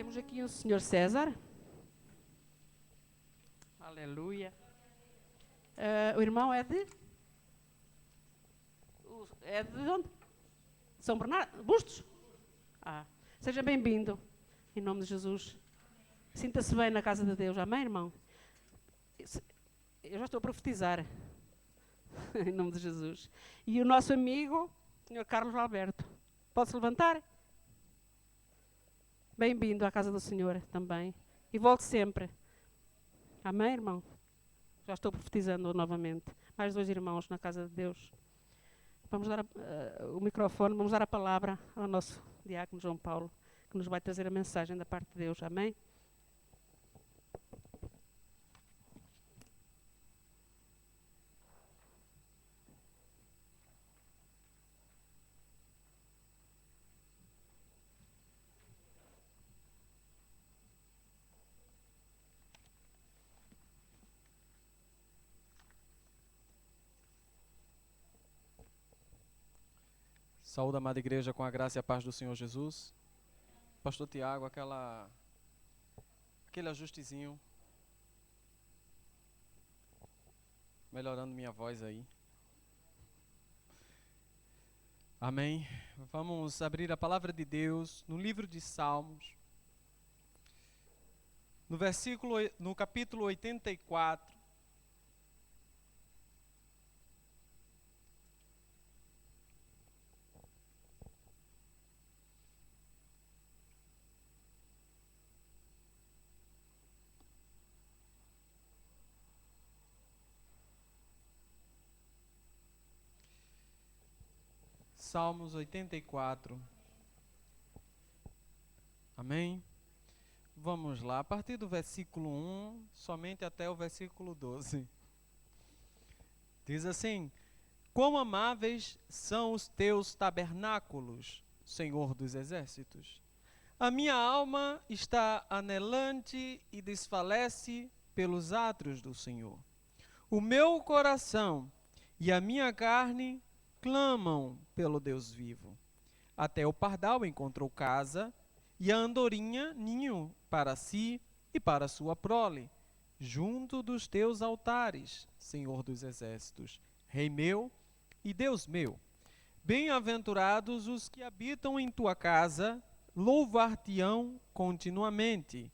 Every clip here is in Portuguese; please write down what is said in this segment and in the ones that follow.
Temos aqui o Senhor César. Aleluia. O irmão é de? É de onde? São Bernardo? Bustos? Seja bem-vindo, em nome de Jesus. Sinta-se bem na casa de Deus. Amém, irmão? Eu já estou a profetizar. Em nome de Jesus. E o nosso amigo, Sr. Carlos Alberto. Pode-se levantar? Bem-vindo à casa do Senhor também. E volte sempre. Amém, irmão? Já estou profetizando novamente. Mais 2 irmãos na casa de Deus. Vamos dar o microfone, vamos dar a palavra ao nosso diácono João Paulo, que nos vai trazer a mensagem da parte de Deus. Amém? Saúde, amada igreja, com a graça e a paz do Senhor Jesus. Pastor Tiago, aquele ajustezinho. Melhorando minha voz aí. Amém. Vamos abrir a palavra de Deus no livro de Salmos. No capítulo 84. Salmos 84. Amém? Vamos lá, a partir do versículo 1, somente até o versículo 12. Diz assim: Quão amáveis são os teus tabernáculos, Senhor dos exércitos! A minha alma está anelante e desfalece pelos átrios do Senhor. O meu coração e a minha carne clamam pelo Deus vivo. Até o pardal encontrou casa, e a andorinha ninho para si e para sua prole, junto dos teus altares, Senhor dos exércitos, Rei meu e Deus meu. Bem-aventurados os que habitam em tua casa, louvar-te-ão continuamente.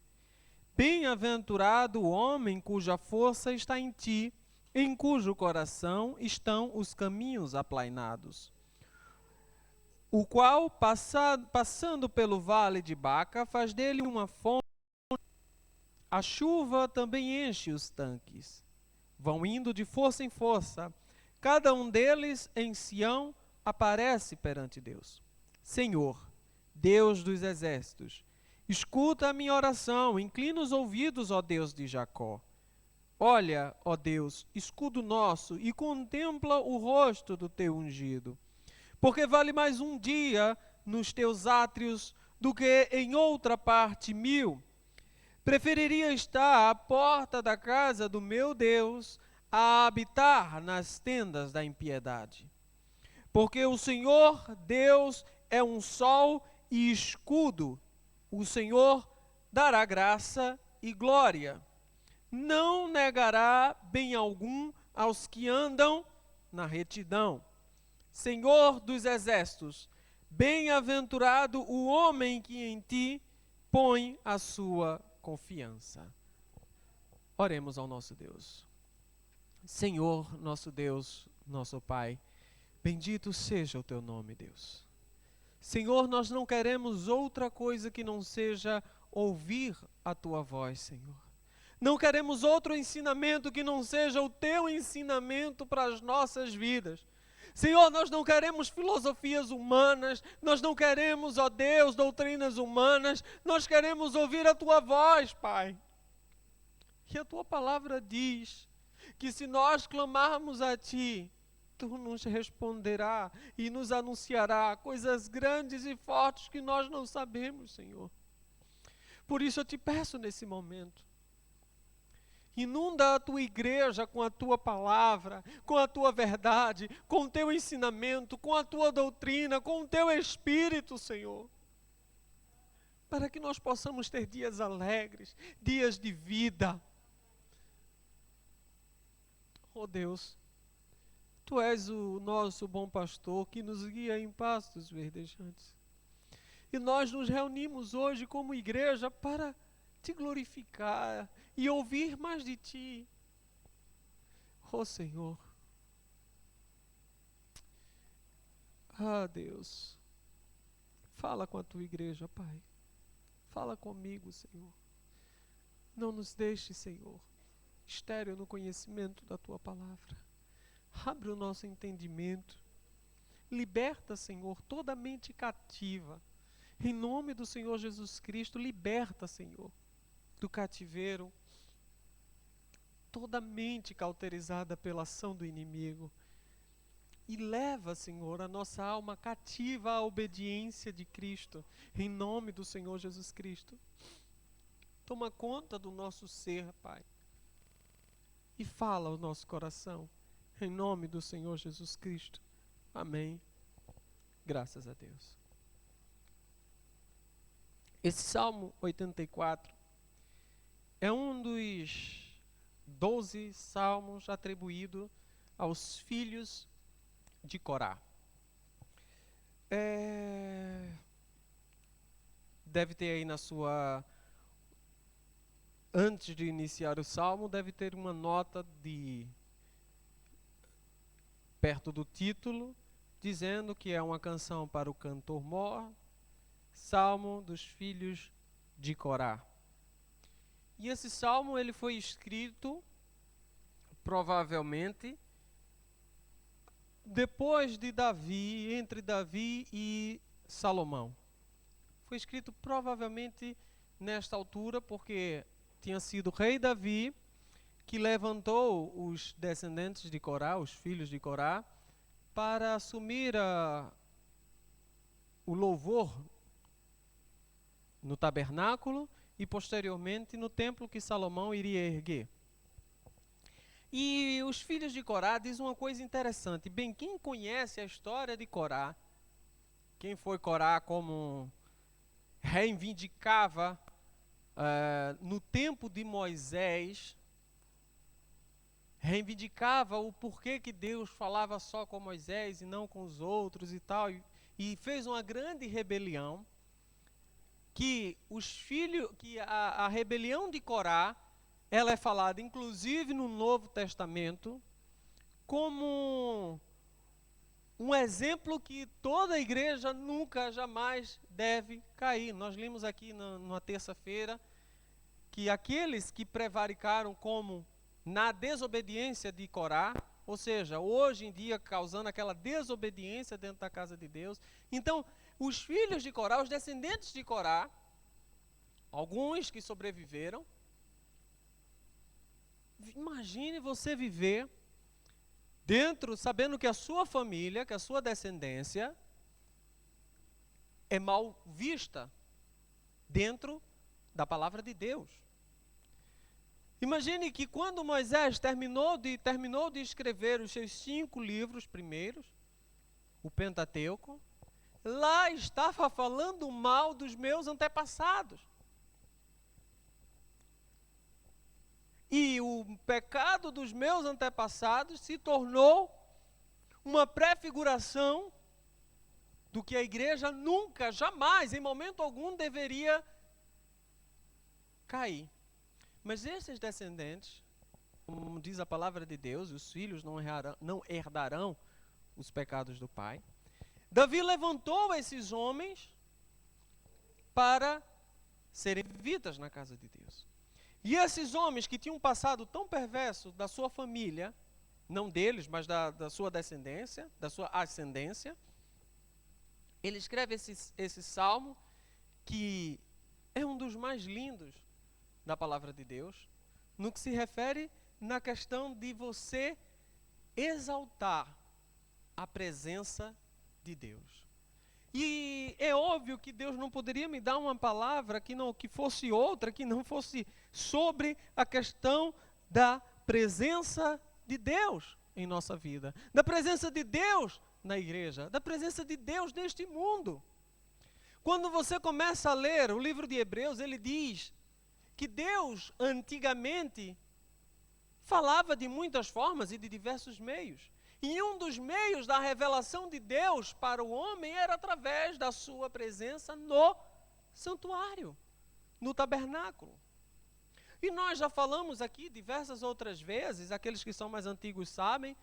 Bem-aventurado o homem cuja força está em ti, em cujo coração estão os caminhos aplainados. O qual, passando pelo vale de Baca, faz dele uma fonte. A chuva também enche os tanques. Vão indo de força em força. Cada um deles em Sião aparece perante Deus. Senhor, Deus dos exércitos, escuta a minha oração, inclina os ouvidos, ó Deus de Jacó. Olha, ó Deus, escudo nosso, e contempla o rosto do teu ungido. Porque vale mais um dia nos teus átrios do que em outra parte 1000. Preferiria estar à porta da casa do meu Deus a habitar nas tendas da impiedade. Porque o Senhor Deus é um sol e escudo. O Senhor dará graça e glória. Não negará bem algum aos que andam na retidão. Senhor dos exércitos, bem-aventurado o homem que em ti põe a sua confiança. Oremos ao nosso Deus. Senhor, nosso Deus, nosso Pai, bendito seja o teu nome, Deus. Senhor, nós não queremos outra coisa que não seja ouvir a tua voz, Senhor. Não queremos outro ensinamento que não seja o teu ensinamento para as nossas vidas. Senhor, nós não queremos filosofias humanas, nós não queremos, ó Deus, doutrinas humanas, nós queremos ouvir a tua voz, Pai. E a tua palavra diz que se nós clamarmos a ti, tu nos responderá e nos anunciará coisas grandes e fortes que nós não sabemos, Senhor. Por isso eu te peço nesse momento, inunda a tua igreja com a tua palavra, com a tua verdade, com o teu ensinamento, com a tua doutrina, com o teu espírito, Senhor. para que nós possamos ter dias alegres, dias de vida. Oh Deus, Tu és o nosso bom pastor que nos guia em pastos verdejantes. E nós nos reunimos hoje como igreja para Te glorificar e ouvir mais de Ti. Oh Senhor. Ah, Deus. Fala com a Tua igreja, Pai. Fala comigo, Senhor. Não nos deixe, Senhor, estéril no conhecimento da Tua palavra. Abre o nosso entendimento. Liberta, Senhor, toda mente cativa. Em nome do Senhor Jesus Cristo, liberta, Senhor, do cativeiro toda mente cauterizada pela ação do inimigo. E leva, Senhor, a nossa alma cativa à obediência de Cristo, em nome do Senhor Jesus Cristo. Toma conta do nosso ser, Pai, e fala ao nosso coração, em nome do Senhor Jesus Cristo. Amém. Graças a Deus. Esse Salmo 84 é um dos 12 salmos atribuído aos filhos de Corá. Deve ter aí na sua... Antes de iniciar o salmo, deve ter uma nota perto do título, dizendo que é uma canção para o cantor mor, Salmo dos filhos de Corá. E esse salmo ele foi escrito, provavelmente, depois de Davi, entre Davi e Salomão. Foi escrito provavelmente nesta altura, porque tinha sido o rei Davi que levantou os descendentes de Corá, os filhos de Corá, para assumir o louvor no tabernáculo e posteriormente no templo que Salomão iria erguer. E os filhos de Corá dizem uma coisa interessante. Bem, quem conhece a história de Corá, quem foi Corá como reivindicava no tempo de Moisés, reivindicava o porquê que Deus falava só com Moisés e não com os outros e tal, e fez uma grande rebelião, que a rebelião de Corá, ela é falada inclusive no Novo Testamento como um exemplo que toda a igreja nunca, jamais deve cair. Nós lemos aqui na terça-feira que aqueles que prevaricaram como na desobediência de Corá, ou seja, hoje em dia causando aquela desobediência dentro da casa de Deus. Então, os filhos de Corá, os descendentes de Corá, alguns que sobreviveram, imagine você viver dentro, sabendo que a sua família, que a sua descendência é mal vista dentro da palavra de Deus. Imagine que quando Moisés terminou de escrever os seus 5 livros primeiros, o Pentateuco, lá estava falando mal dos meus antepassados. E o pecado dos meus antepassados se tornou uma prefiguração do que a igreja nunca, jamais, em momento algum, deveria cair. Mas esses descendentes, como diz a palavra de Deus, os filhos não herdarão os pecados do pai. Davi levantou esses homens para serem vidas na casa de Deus. E esses homens que tinham um passado tão perverso da sua família, não deles, mas da sua descendência, da sua ascendência, ele escreve esse salmo, que é um dos mais lindos da palavra de Deus, no que se refere na questão de você exaltar a presença de Deus. E é óbvio que Deus não poderia me dar uma palavra que fosse outra, que não fosse sobre a questão da presença de Deus em nossa vida, da presença de Deus na igreja, da presença de Deus neste mundo. Quando você começa a ler o livro de Hebreus, ele diz que Deus antigamente falava de muitas formas e de diversos meios. E um dos meios da revelação de Deus para o homem era através da sua presença no santuário, no tabernáculo. E nós já falamos aqui diversas outras vezes, aqueles que são mais antigos sabem,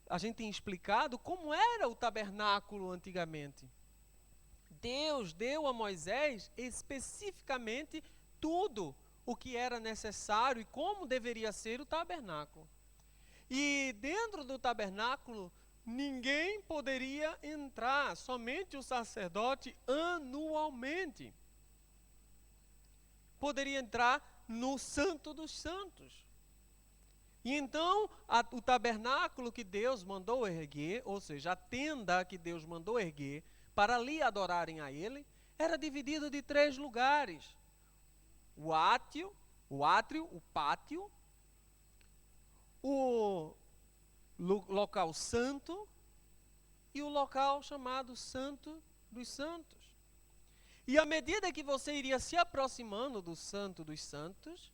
a gente tem explicado como era o tabernáculo antigamente. Deus deu a Moisés especificamente tudo o que era necessário e como deveria ser o tabernáculo. E dentro do tabernáculo, ninguém poderia entrar, somente o sacerdote anualmente poderia entrar no Santo dos Santos. E então, o tabernáculo que Deus mandou erguer, ou seja, a tenda que Deus mandou erguer, para ali adorarem a Ele, era dividido de 3 lugares. O átrio, o pátio, o local santo e o local chamado Santo dos Santos. E à medida que você iria se aproximando do Santo dos Santos,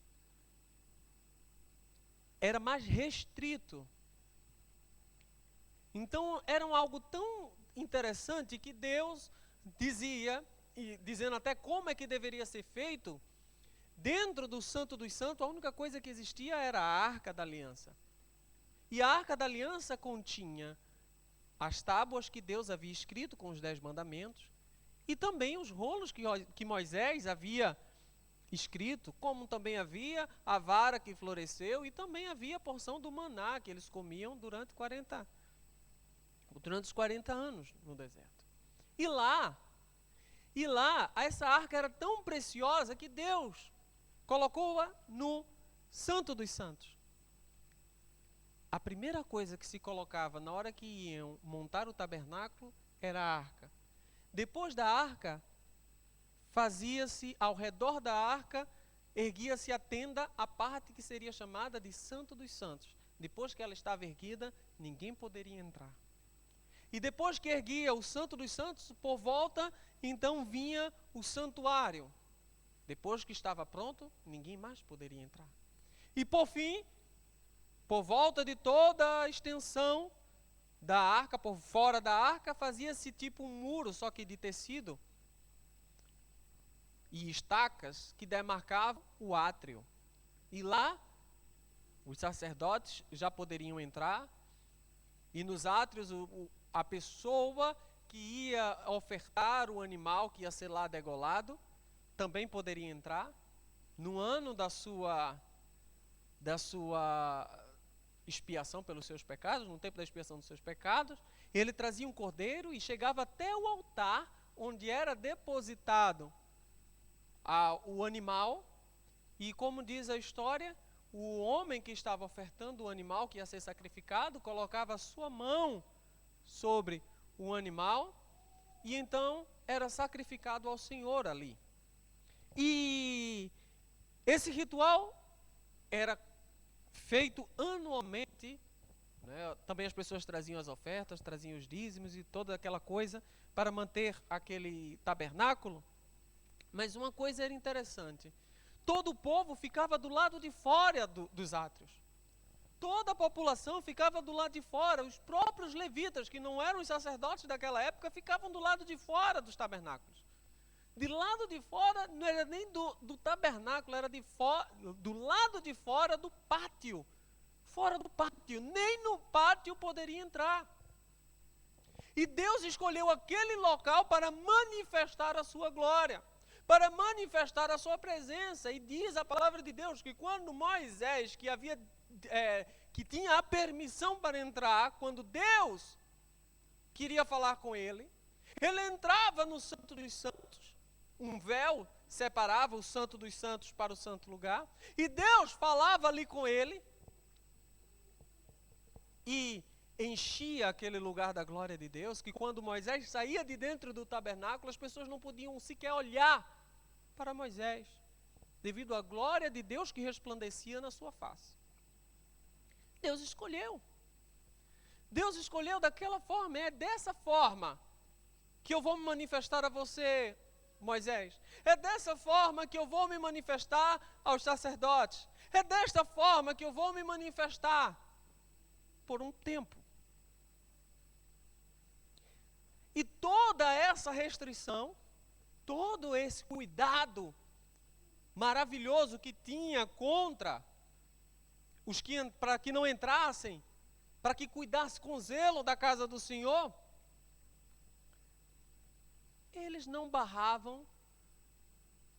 era mais restrito. Então, era algo tão interessante que Deus dizia, e dizendo até como é que deveria ser feito, dentro do Santo dos Santos, a única coisa que existia era a Arca da Aliança. E a Arca da Aliança continha as tábuas que Deus havia escrito com os 10 mandamentos, e também os rolos que Moisés havia escrito, como também havia a vara que floresceu, e também havia a porção do maná que eles comiam durante os 40 anos no deserto. E lá, essa arca era tão preciosa que Deus colocou-a no Santo dos Santos. A primeira coisa que se colocava na hora que iam montar o tabernáculo era a arca. Depois da arca, fazia-se ao redor da arca, erguia-se a tenda, a parte que seria chamada de Santo dos Santos. Depois que ela estava erguida, ninguém poderia entrar. E depois que erguia o Santo dos Santos, por volta, então vinha o santuário. Depois que estava pronto, ninguém mais poderia entrar. E por fim, por volta de toda a extensão da arca, por fora da arca, fazia-se tipo um muro, só que de tecido, e estacas que demarcavam o átrio. E lá, os sacerdotes já poderiam entrar, e nos átrios, a pessoa que ia ofertar o animal que ia ser lá degolado, também poderia entrar. No ano da sua expiação pelos seus pecados, no tempo da expiação dos seus pecados, ele trazia um cordeiro e chegava até o altar, onde era depositado o animal, e como diz a história, o homem que estava ofertando o animal que ia ser sacrificado, colocava a sua mão sobre o animal, e então era sacrificado ao Senhor ali. E esse ritual era feito anualmente, né? Também as pessoas traziam as ofertas, traziam os dízimos e toda aquela coisa para manter aquele tabernáculo. Mas uma coisa era interessante, todo o povo ficava do lado de fora dos átrios. Toda a população ficava do lado de fora. Os próprios levitas, que não eram os sacerdotes daquela época, ficavam do lado de fora dos tabernáculos. De lado de fora, não era nem do tabernáculo, era do lado de fora do pátio. Fora do pátio, nem no pátio poderia entrar. E Deus escolheu aquele local para manifestar a sua glória, para manifestar a sua presença. E diz a palavra de Deus que quando Moisés, que tinha a permissão para entrar, quando Deus queria falar com ele entrava no Santo dos Santos. Um véu separava o Santo dos Santos para o santo lugar, e Deus falava ali com ele, e enchia aquele lugar da glória de Deus, que quando Moisés saía de dentro do tabernáculo, as pessoas não podiam sequer olhar para Moisés, devido à glória de Deus que resplandecia na sua face. Deus escolheu daquela forma, é dessa forma que eu vou me manifestar a você Moisés. É dessa forma que eu vou me manifestar aos sacerdotes. É desta forma que eu vou me manifestar por um tempo. E toda essa restrição, todo esse cuidado maravilhoso que tinha contra os que, para que não entrassem, para que cuidasse com zelo da casa do Senhor, eles não barravam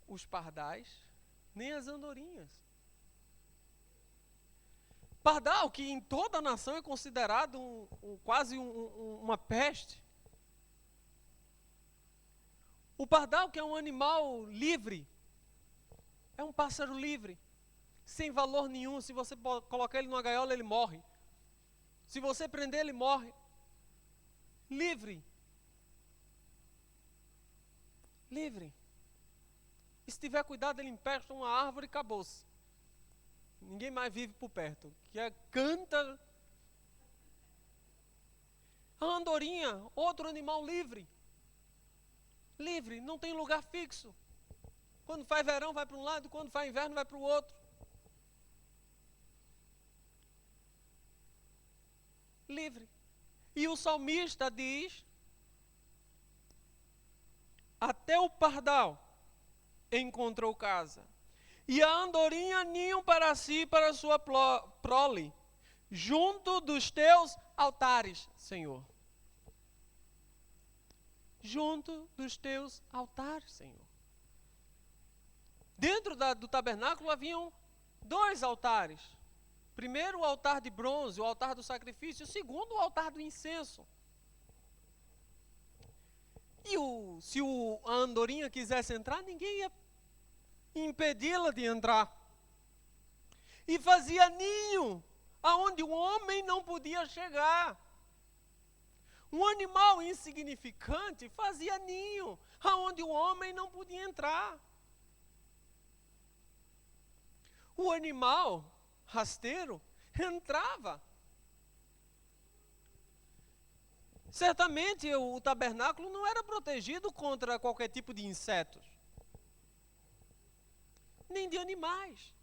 os pardais, nem as andorinhas. Pardal, que em toda a nação é considerado quase uma peste. O pardal, que é um animal livre, é um pássaro livre, sem valor nenhum. Se você colocar ele numa gaiola, ele morre. Se você prender, ele morre. Livre. Livre. E se tiver cuidado, ele empesta uma árvore e acabou-se. Ninguém mais vive por perto. Canta. A andorinha, outro animal livre. Livre, não tem lugar fixo. Quando faz verão, vai para um lado. Quando faz inverno, vai para o outro. Livre. E o salmista diz: até o pardal encontrou casa, e a andorinha ninho para si e para sua prole, junto dos teus altares, Senhor. Junto dos teus altares, Senhor. Dentro do tabernáculo haviam 2 altares. Primeiro o altar de bronze, o altar do sacrifício. O segundo, o altar do incenso. E se a andorinha quisesse entrar, ninguém ia impedi-la de entrar. E fazia ninho aonde o homem não podia chegar. Um animal insignificante fazia ninho aonde o homem não podia entrar. O animal rasteiro entrava. Certamente o tabernáculo não era protegido contra qualquer tipo de insetos, nem de animais.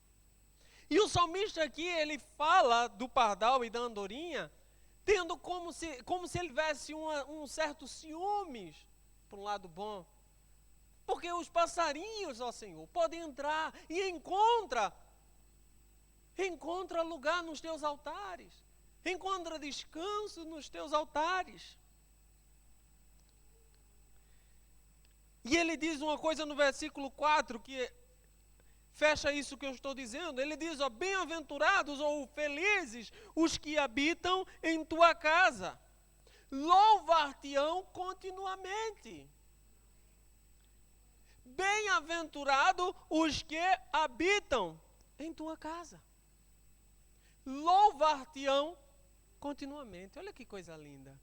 E o salmista aqui, ele fala do pardal e da andorinha, tendo como se ele tivesse um certo ciúmes, por um lado bom. Porque os passarinhos, ó Senhor, podem entrar e encontra lugar nos teus altares. Encontra descanso nos teus altares. E ele diz uma coisa no versículo 4, que fecha isso que eu estou dizendo. Ele diz, ó, bem-aventurados ou felizes os que habitam em tua casa. Louvar-te-ão continuamente. Bem-aventurado os que habitam em tua casa. Louvar-te-ão continuamente. Olha que coisa linda.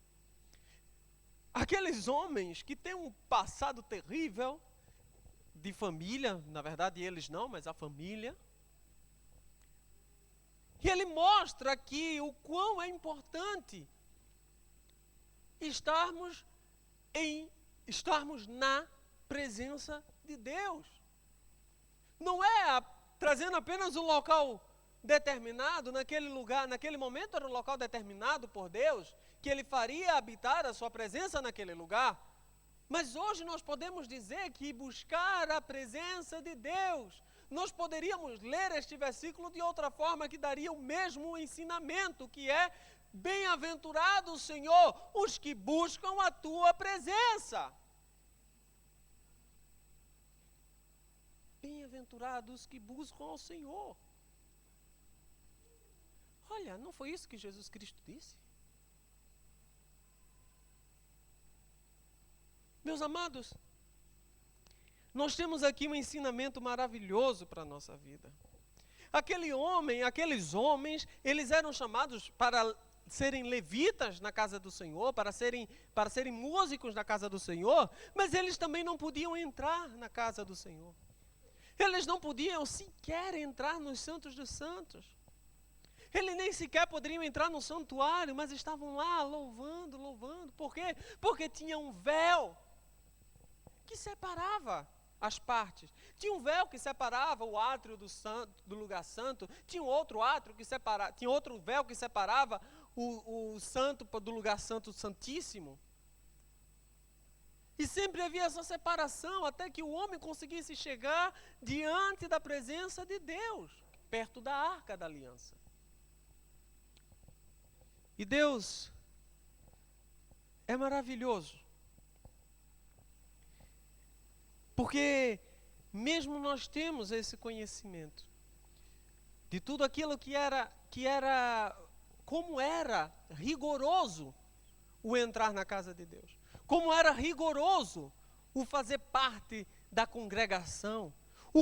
Aqueles homens que têm um passado terrível de família, na verdade eles não, mas a família. E ele mostra aqui o quão é importante estarmos na presença de Deus. Não é trazendo apenas um local determinado, naquele lugar, naquele momento era um local determinado por Deus, que Ele faria habitar a sua presença naquele lugar. Mas hoje nós podemos dizer que buscar a presença de Deus, nós poderíamos ler este versículo de outra forma, que daria o mesmo ensinamento, que é: bem-aventurado, Senhor, os que buscam a tua presença. Bem-aventurados os que buscam ao Senhor. Olha, não foi isso que Jesus Cristo disse? Meus amados, nós temos aqui um ensinamento maravilhoso para a nossa vida. Aqueles homens, eles eram chamados para serem levitas na casa do Senhor, para serem músicos na casa do Senhor, mas eles também não podiam entrar na casa do Senhor. Eles não podiam sequer entrar nos santos dos santos. Eles nem sequer poderiam entrar no santuário, mas estavam lá louvando. Por quê? Porque tinha um véu que separava as partes. Tinha um véu que separava o átrio do lugar santo, tinha outro véu que separava o santo do lugar santo santíssimo. E sempre havia essa separação até que o homem conseguisse chegar diante da presença de Deus, perto da arca da aliança. E Deus é maravilhoso, porque mesmo nós temos esse conhecimento de tudo aquilo como era rigoroso o entrar na casa de Deus, como era rigoroso o fazer parte da congregação,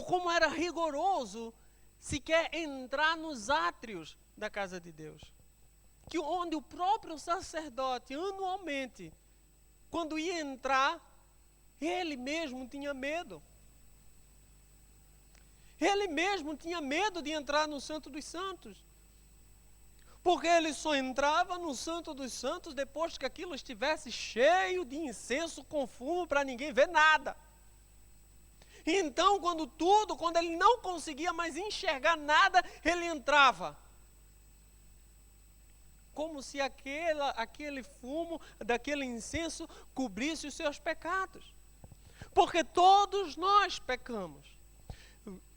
como era rigoroso sequer entrar nos átrios da casa de Deus, onde o próprio sacerdote, anualmente, quando ia entrar, ele mesmo tinha medo. Ele mesmo tinha medo de entrar no Santo dos Santos. Porque ele só entrava no Santo dos Santos depois que aquilo estivesse cheio de incenso com fumo para ninguém ver nada. Então, quando ele não conseguia mais enxergar nada, ele entrava. Como se aquele fumo, daquele incenso, cobrisse os seus pecados. Porque todos nós pecamos.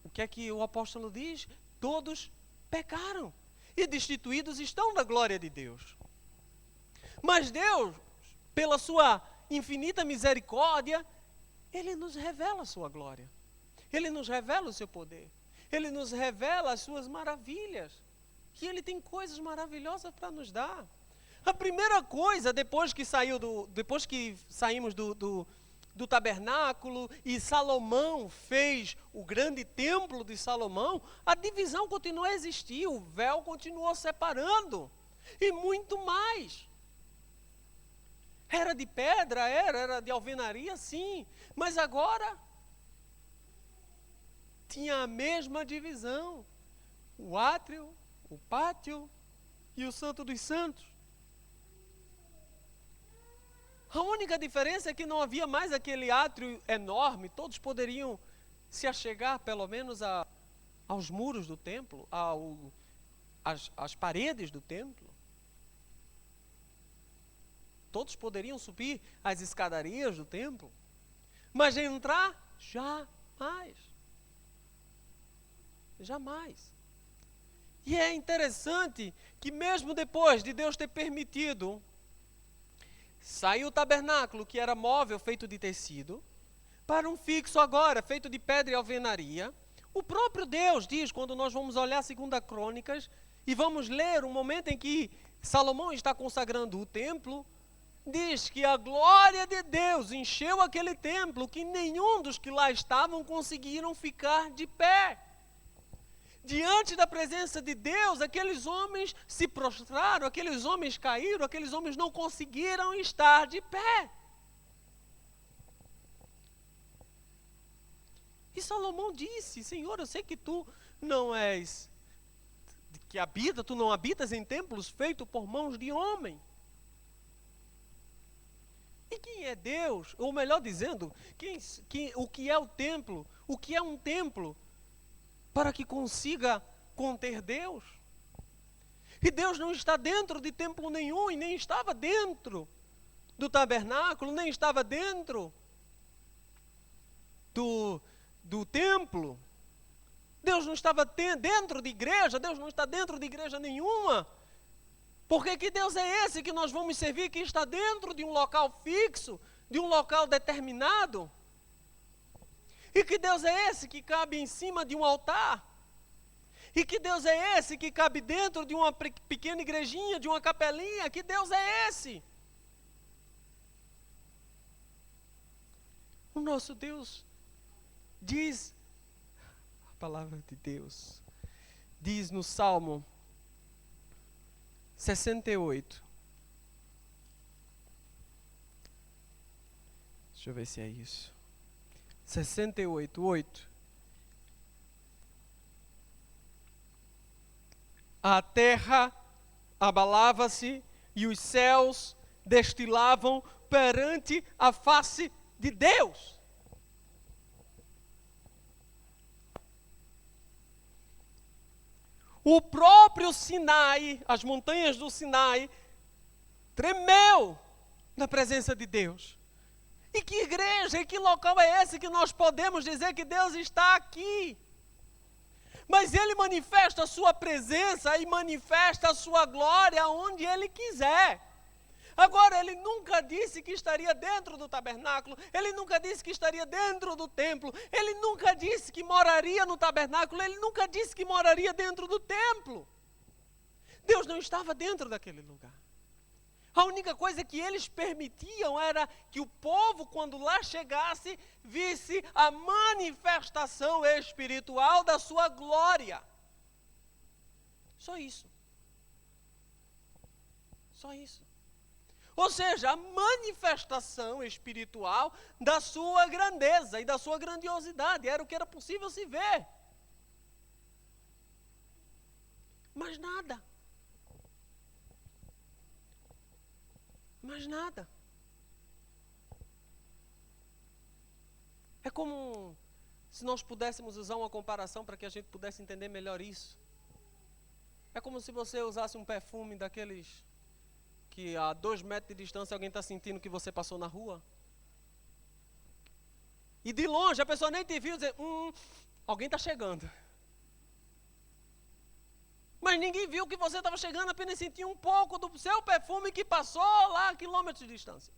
O que é que o apóstolo diz? Todos pecaram e destituídos estão da glória de Deus. Mas Deus, pela sua infinita misericórdia, Ele nos revela a sua glória. Ele nos revela o seu poder. Ele nos revela as suas maravilhas. Que Ele tem coisas maravilhosas para nos dar. A primeira coisa, depois que saímos do tabernáculo e Salomão fez o grande templo de Salomão, a divisão continuou a existir, o véu continuou separando, e muito mais. Era de pedra, era de alvenaria, sim, mas agora tinha a mesma divisão, o átrio, o pátio e o Santo dos Santos. A única diferença é que não havia mais aquele átrio enorme, todos poderiam se achegar pelo menos aos muros do templo, às paredes do templo. Todos poderiam subir as escadarias do templo, mas entrar, jamais. Jamais. E é interessante que mesmo depois de Deus ter permitido saiu o tabernáculo, que era móvel, feito de tecido, para um fixo agora, feito de pedra e alvenaria. O próprio Deus diz, quando nós vamos olhar 2 Crônicas, e vamos ler o momento em que Salomão está consagrando o templo, diz que a glória de Deus encheu aquele templo, que nenhum dos que lá estavam conseguiram ficar de pé. Diante da presença de Deus, aqueles homens se prostraram, aqueles homens caíram, aqueles homens não conseguiram estar de pé. E Salomão disse: Senhor, eu sei que tu não és, tu não habitas em templos feitos por mãos de homem. E quem é Deus? Ou melhor dizendo, o que é o templo? O que é um templo para que consiga conter Deus? E Deus não está dentro de templo nenhum, e nem estava dentro do tabernáculo, nem estava dentro do templo. Deus não estava dentro de igreja, Deus não está dentro de igreja nenhuma. Porque que Deus é esse que nós vamos servir, que está dentro de um local fixo, de um local determinado? E que Deus é esse que cabe em cima de um altar? E que Deus é esse que cabe dentro de uma pequena igrejinha, de uma capelinha? Que Deus é esse? O nosso Deus diz, a palavra de Deus, diz no Salmo 68. Deixa eu ver se é isso. 68:8. A terra abalava-se e os céus destilavam perante a face de Deus. O próprio Sinai, as montanhas do Sinai, tremeu na presença de Deus. E que igreja, e que local é esse que nós podemos dizer que Deus está aqui? Mas Ele manifesta a sua presença e manifesta a sua glória onde Ele quiser. Agora, Ele nunca disse que estaria dentro do tabernáculo, Ele nunca disse que estaria dentro do templo, Ele nunca disse que moraria no tabernáculo, Ele nunca disse que moraria dentro do templo. Deus não estava dentro daquele lugar. A única coisa que eles permitiam era que o povo, quando lá chegasse, visse a manifestação espiritual da sua glória. Só isso. Só isso. Ou seja, a manifestação espiritual da sua grandeza e da sua grandiosidade. Era o que era possível se ver. Mas nada. Mas nada. É como se nós pudéssemos usar uma comparação para que a gente pudesse entender melhor isso. É como se você usasse um perfume daqueles que a 2 metros de distância alguém está sentindo que você passou na rua. E de longe a pessoa nem te viu dizer, alguém está chegando. Mas ninguém viu que você estava chegando, apenas sentia um pouco do seu perfume que passou lá a quilômetros de distância.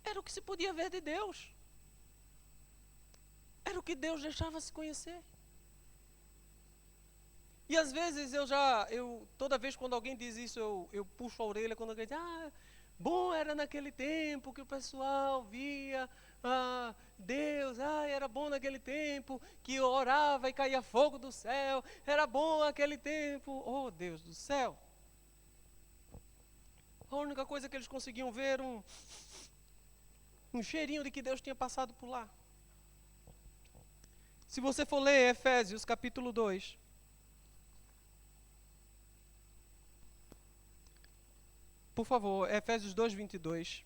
Era o que se podia ver de Deus. Era o que Deus deixava se conhecer. E às vezes toda vez quando alguém diz isso, eu puxo a orelha quando alguém diz, bom era naquele tempo que o pessoal via Deus, era bom naquele tempo que orava e caía fogo do céu, era bom aquele tempo, oh Deus do céu. A única coisa que eles conseguiam ver um cheirinho de que Deus tinha passado por lá. Se você for ler Efésios capítulo 2, por favor, Efésios 2, 22.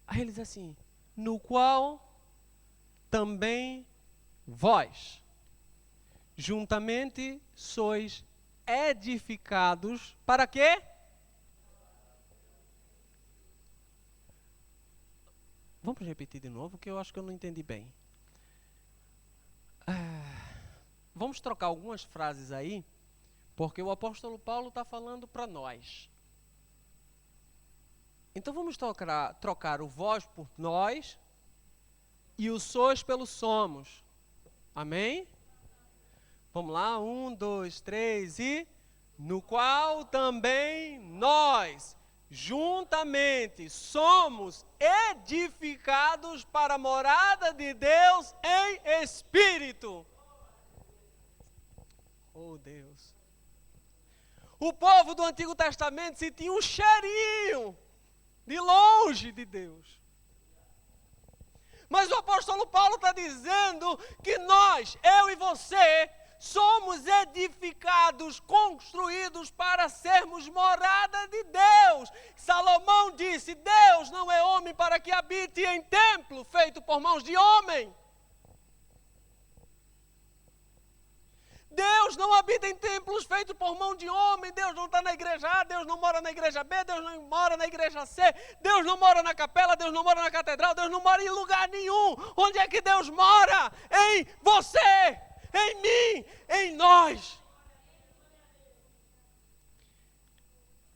Aí ele diz assim, no qual também vós, juntamente sois edificados, para quê? Vamos repetir de novo, que eu acho que eu não entendi bem. Vamos trocar algumas frases aí, porque o apóstolo Paulo está falando para nós. Então vamos trocar o vós por nós e o sois pelo somos. Amém? Vamos lá, 1, 2, 3 e... No qual também nós, juntamente, somos edificados para a morada de Deus em espírito. Oh Deus. O povo do Antigo Testamento sentia um cheirinho de longe de Deus. Mas o apóstolo Paulo está dizendo que nós, eu e você, somos edificados, construídos para sermos morada de Deus. Salomão disse, Deus não é homem para que habite em templo feito por mãos de homem. Deus não habita em templos feitos por mão de homem. Deus não está na igreja A, Deus não mora na igreja B, Deus não mora na igreja C, Deus não mora na capela, Deus não mora na catedral, Deus não mora em lugar nenhum. Onde é que Deus mora? Em você, em mim, em nós.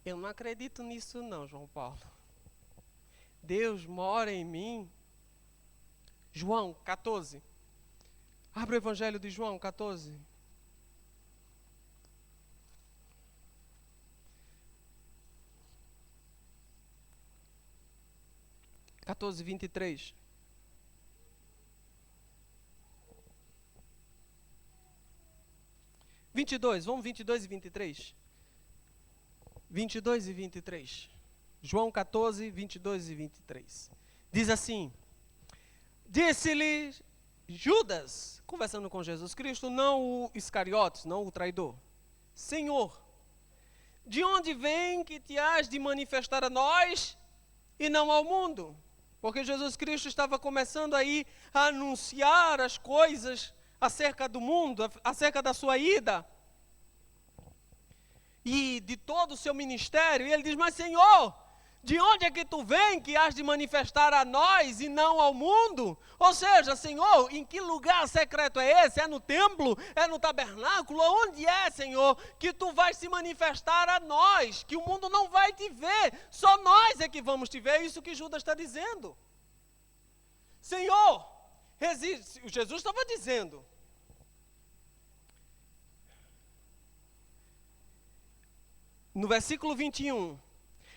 Eu não acredito nisso não, João Paulo. Deus mora em mim. João 14. Abre o Evangelho de João 14. 14, 23. Vamos 22 e 23. 22 e 23. João 14, 22 e 23. Diz assim: disse-lhe Judas, conversando com Jesus Cristo, não o Iscariotes, não o traidor: Senhor, de onde vem que te has de manifestar a nós e não ao mundo? Porque Jesus Cristo estava começando aí a anunciar as coisas acerca do mundo, acerca da sua ida e de todo o seu ministério. E ele diz, mas Senhor, de onde é que tu vem que has de manifestar a nós e não ao mundo? Ou seja, Senhor, em que lugar secreto é esse? É no templo? É no tabernáculo? Onde é, Senhor, que tu vais se manifestar a nós? Que o mundo não vai te ver, só nós é que vamos te ver. É isso que Judas está dizendo. Senhor, Jesus estava dizendo, no versículo 21,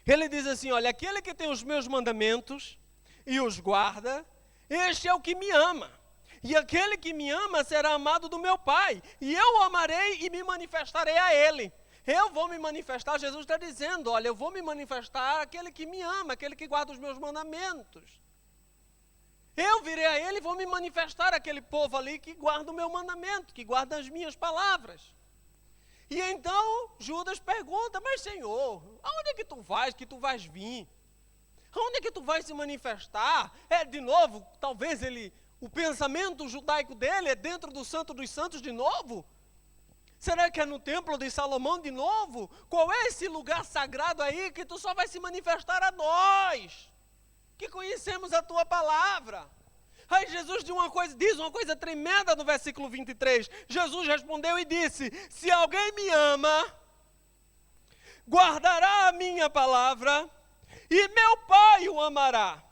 ele diz assim, olha, aquele que tem os meus mandamentos e os guarda, este é o que me ama. E aquele que me ama será amado do meu Pai. E eu o amarei e me manifestarei a ele. Eu vou me manifestar, Jesus está dizendo, olha, eu vou me manifestar àquele que me ama, aquele que guarda os meus mandamentos. Eu virei a ele e vou me manifestar àquele povo ali que guarda o meu mandamento, que guarda as minhas palavras. E então Judas pergunta, mas Senhor, aonde é que tu vais vir? Aonde é que tu vais se manifestar? De novo, talvez o pensamento judaico dele é dentro do Santo dos Santos de novo? Será que é no templo de Salomão de novo? Qual é esse lugar sagrado aí que tu só vai se manifestar a nós, que conhecemos a tua palavra? Aí Jesus diz uma coisa tremenda no versículo 23. Jesus respondeu e disse, se alguém me ama, guardará a minha palavra, e meu Pai o amará.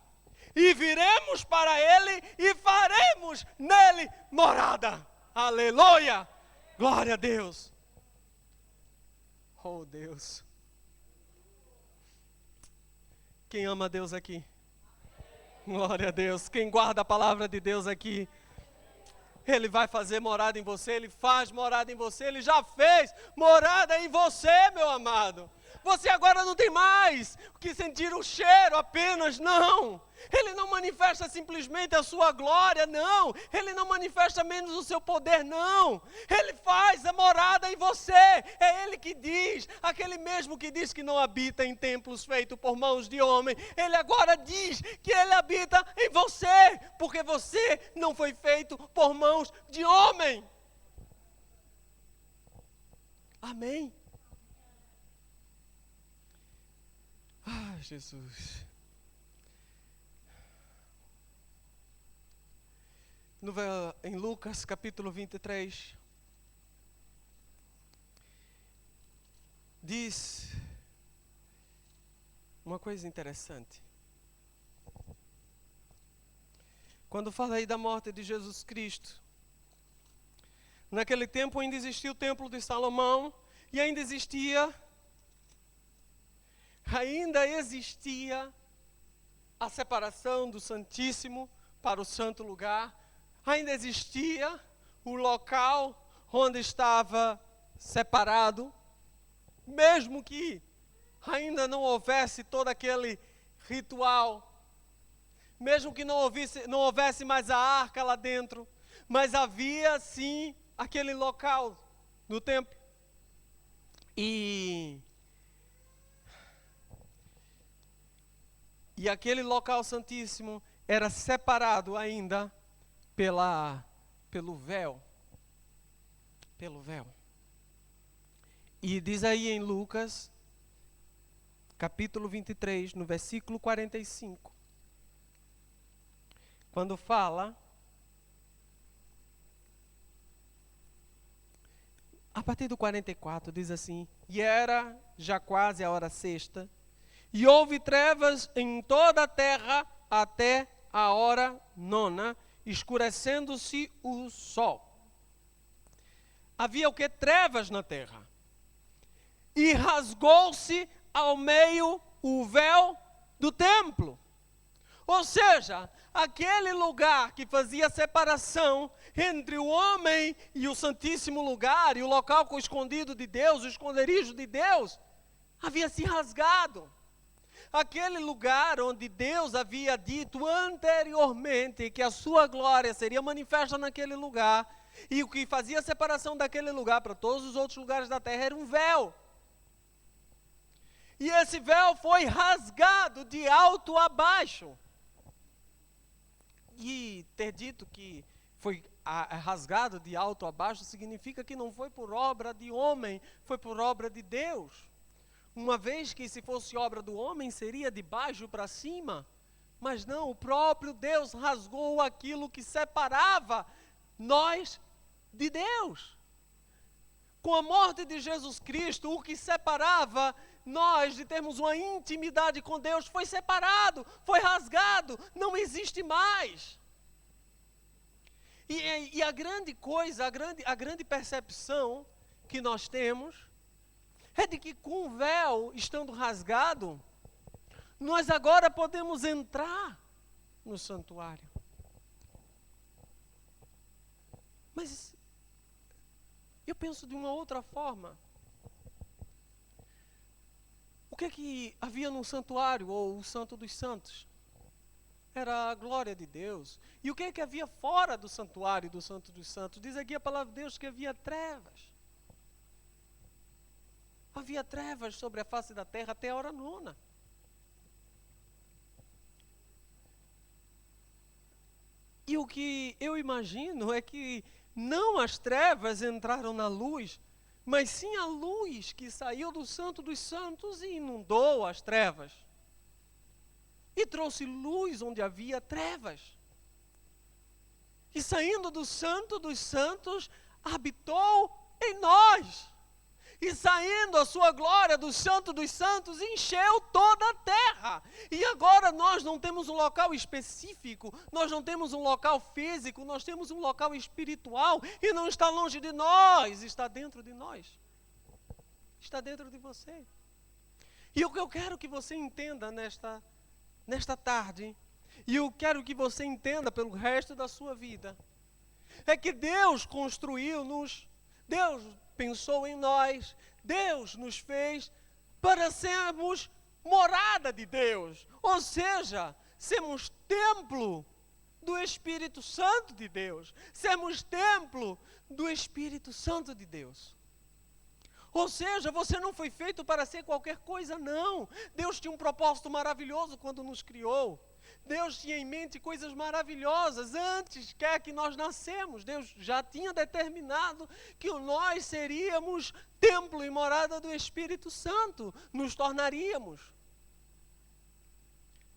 E viremos para ele e faremos nele morada. Aleluia! Glória a Deus. Oh Deus. Quem ama Deus aqui? Glória a Deus. Quem guarda a palavra de Deus aqui, Ele vai fazer morada em você, Ele faz morada em você, Ele já fez morada em você, meu amado. Você agora não tem mais que sentir o cheiro apenas, não. Ele não manifesta simplesmente a sua glória, não. Ele não manifesta menos o seu poder, não. Ele faz a morada em você. É Ele que diz, aquele mesmo que diz que não habita em templos feitos por mãos de homem. Ele agora diz que Ele habita em você, porque você não foi feito por mãos de homem. Amém? Ah, Jesus. Em Lucas capítulo 23, diz uma coisa interessante. Quando fala aí da morte de Jesus Cristo, naquele tempo ainda existia o templo de Salomão e ainda existia a separação do Santíssimo para o santo lugar, ainda existia o local onde estava separado, mesmo que ainda não houvesse todo aquele ritual, mesmo que não houvesse mais a arca lá dentro, mas havia sim aquele local no templo. E aquele local santíssimo era separado ainda pelo véu. Pelo véu. E diz aí em Lucas, capítulo 23, no versículo 45, quando fala, a partir do 44, diz assim, e era já quase a hora sexta, e houve trevas em toda a terra até a hora nona, escurecendo-se o sol. Havia o que? Trevas na terra. E rasgou-se ao meio o véu do templo. Ou seja, aquele lugar que fazia separação entre o homem e o santíssimo lugar, e o local escondido de Deus, o esconderijo de Deus, havia se rasgado. Aquele lugar onde Deus havia dito anteriormente que a sua glória seria manifesta naquele lugar, e o que fazia a separação daquele lugar para todos os outros lugares da terra era um véu. E esse véu foi rasgado de alto a baixo. E ter dito que foi rasgado de alto a baixo significa que não foi por obra de homem, foi por obra de Deus. Uma vez que se fosse obra do homem, seria de baixo para cima. Mas não, o próprio Deus rasgou aquilo que separava nós de Deus. Com a morte de Jesus Cristo, o que separava nós de termos uma intimidade com Deus foi separado, foi rasgado, não existe mais. E a grande coisa, a grande percepção que nós temos é de que com o véu estando rasgado, nós agora podemos entrar no santuário. Mas eu penso de uma outra forma. O que é que havia no santuário, ou o Santo dos Santos? Era a glória de Deus. E o que é que havia fora do santuário do Santo dos Santos? Diz aqui a palavra de Deus que havia trevas. Havia trevas sobre a face da terra até a hora nona. E o que eu imagino é que não as trevas entraram na luz, mas sim a luz que saiu do Santo dos Santos e inundou as trevas. E trouxe luz onde havia trevas. E saindo do Santo dos Santos, habitou em nós. E saindo a sua glória do Santo dos Santos, encheu toda a terra. E agora nós não temos um local específico, nós não temos um local físico, nós temos um local espiritual. E não está longe de nós, está dentro de nós. Está dentro de você. E o que eu quero que você entenda nesta tarde, e eu quero que você entenda pelo resto da sua vida, é que Deus construiu-nos, Deus pensou em nós, Deus nos fez para sermos morada de Deus, ou seja, sermos templo do Espírito Santo de Deus, sermos templo do Espírito Santo de Deus. Ou seja, você não foi feito para ser qualquer coisa, não. Deus tinha um propósito maravilhoso quando nos criou. Deus tinha em mente coisas maravilhosas antes quer que nós nascemos. Deus já tinha determinado que nós seríamos templo e morada do Espírito Santo, nos tornaríamos.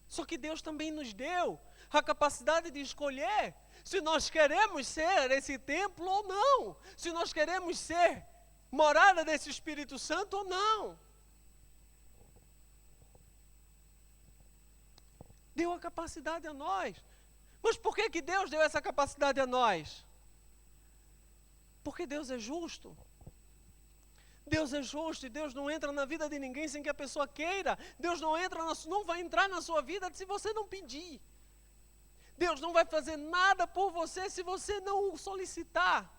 Só que Deus também nos deu a capacidade de escolher se nós queremos ser esse templo ou não, se nós queremos ser morada desse Espírito Santo ou não. Deu a capacidade a nós. Mas por que Deus deu essa capacidade a nós? Porque Deus é justo. Deus é justo e Deus não entra na vida de ninguém sem que a pessoa queira. Deus não vai entrar na sua vida se você não pedir. Deus não vai fazer nada por você se você não o solicitar.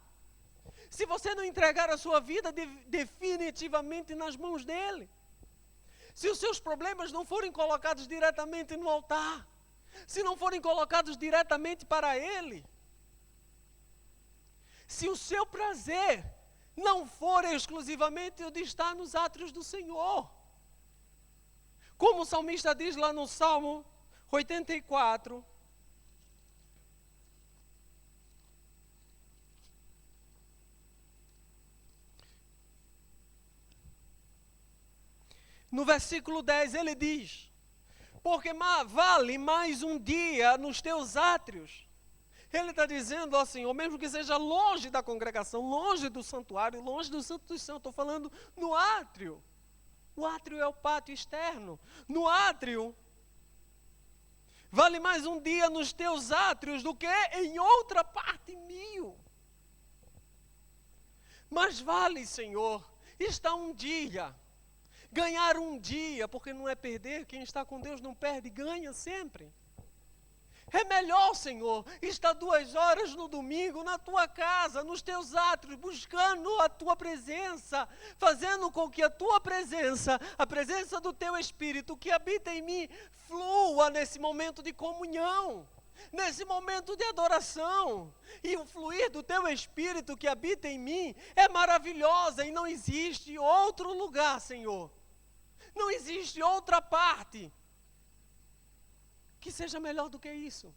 Se você não entregar a sua vida definitivamente nas mãos dele. Se os seus problemas não forem colocados diretamente no altar. Se não forem colocados diretamente para ele. Se o seu prazer não for exclusivamente o de estar nos átrios do Senhor. Como o salmista diz lá no Salmo 84. No versículo 10 ele diz, porque vale mais um dia nos teus átrios. Ele está dizendo ó Senhor, mesmo que seja longe da congregação, longe do santuário, longe do Santo dos Santos, estou falando no átrio. O átrio é o pátio externo. No átrio, vale mais um dia nos teus átrios do que em outra parte 1000. Mas vale, Senhor, estar um dia. Ganhar um dia, porque não é perder, quem está com Deus não perde, ganha sempre. É melhor, Senhor, estar 2 horas no domingo na tua casa, nos teus átrios, buscando a tua presença, fazendo com que a tua presença, a presença do teu Espírito que habita em mim, flua nesse momento de comunhão, nesse momento de adoração. E o fluir do teu Espírito que habita em mim é maravilhosa e não existe outro lugar, Senhor. Não existe outra parte que seja melhor do que isso.